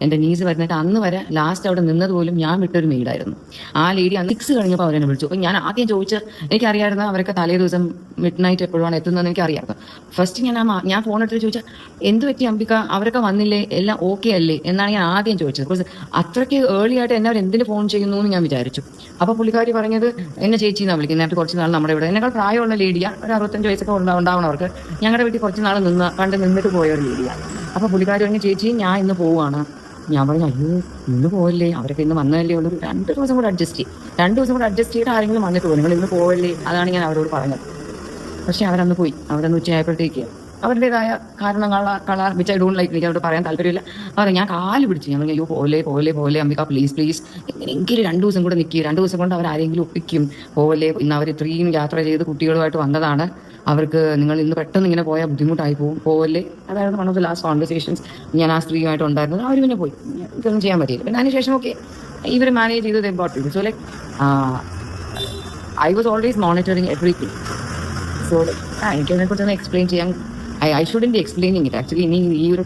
എൻ്റെ നീസ് വരുന്നിട്ട് അന്ന് വരെ ലാസ്റ്റ് അവിടെ നിന്നത് പോലും ഞാൻ വിട്ടൊരു മെയ്ഡായിരുന്നു. ആ ലേഡി അന്ന് 6 കഴിഞ്ഞപ്പോൾ അവരെന്നെ വിളിച്ചു. അപ്പം ഞാൻ ആദ്യം എനിക്കറിയാമായിരുന്നു അവരൊക്കെ തലേ ദിവസം മിഡ് നൈറ്റ് എപ്പോഴാണ് എത്തുന്നതെന്ന് എനിക്കറിയാമായിരുന്നു. ഫസ്റ്റ് ഞാൻ ഫോൺ എടുത്തിട്ട് ചോദിച്ചാൽ എന്ത് പറ്റി അംബിക, അവരൊക്കെ വന്നില്ലേ, എല്ലാം ഓക്കെ അല്ലേ എന്നാണ് ഞാൻ ആദ്യം ചോദിച്ചത്. ബിക്കോസ് അത്രയ്ക്ക് ഏർലി ആയിട്ട് എന്നെ അവർ എന്തിന് ഫോൺ ചെയ്യുന്നു എന്ന് ഞാൻ വിചാരിച്ചു. അപ്പോൾ പുള്ളിക്കാരി പറഞ്ഞത് എന്നെ ചേച്ചി എന്നാണ് വിളിക്കുന്നത്. നേരത്തെ കുറച്ച് നാൾ നമ്മുടെ ഇവിടെ എന്നെക്കാൾ പ്രായമുള്ള ലേഡിയാണ്, ഒരു 65 വയസ്സൊക്കെ ഉണ്ടാവണവർക്ക്. ഞങ്ങളുടെ വീട്ടിൽ കുറച്ച് നാൾ നിന്നിട്ട് പോയ ഒരു ലേഡിയാണ്. അപ്പോൾ പുള്ളിക്കാരി പറഞ്ഞ ചേച്ചി ഞാൻ ഇന്ന് പോവുകയാണ്. ഞാൻ പറഞ്ഞു അയ്യോ ഇന്ന് പോവല്ലേ, അവരൊക്കെ ഇന്ന് വന്നതല്ലേ ഉള്ളൂ, 2 ദിവസം കൂടെ അഡ്ജസ്റ്റ് ചെയ്തിട്ട് ആരെങ്കിലും വന്നിട്ട് പോകും, നിങ്ങൾ ഇന്ന് പോവല്ലേ, അതാണ് ഞാൻ അവരോട് പറഞ്ഞത്. പക്ഷെ അവരന്ന് പോയി. അവരന്ന് ഉച്ചയായപ്പോഴത്തേക്ക് അവരുടേതായ കാരണങ്ങൾ വിച്ച് ഐ ഡോണ്ട് ലൈക്ക്, എനിക്ക് അവരോട് പറയാൻ താല്പര്യമില്ല. അവർ ഞാൻ കാല് പിടിച്ചു. ഞാൻ അയ്യോ പോലെ അംബിക പ്ലീസ് എങ്ങനെയെങ്കിലും 2 ദിവസം കൂടെ നിൽക്കുക, 2 ദിവസം കൊണ്ട് അവർ ആരെങ്കിലും ഒപ്പിക്കും, പോവല്ലേ, ഇന്ന് അവർ ഇത്രയും യാത്ര ചെയ്ത് കുട്ടികളുമായിട്ട് വന്നതാണ്, അവർക്ക് നിങ്ങൾ ഇന്ന് പെട്ടെന്ന് ഇങ്ങനെ പോയാൽ ബുദ്ധിമുട്ടായി പോവല്ലേ. അതായിരുന്നു one of the last conversations ഞാൻ ആ സ്ത്രീയുമായിട്ട് ഉണ്ടായിരുന്നത്. അവർ പിന്നെ പോയി, ഇതൊന്നും ചെയ്യാൻ പറ്റിയില്ല. പിന്നെ അതിനുശേഷം ഓക്കെ ഇവർ മാനേജ് ചെയ്തത് important. So like I was always monitoring everything. So എനിക്കതിനെക്കുറിച്ചൊന്ന് എക്സ്പ്ലെയിൻ ചെയ്യാൻ I shouldn't be explaining it actually. ഇനി ഈ ഒരു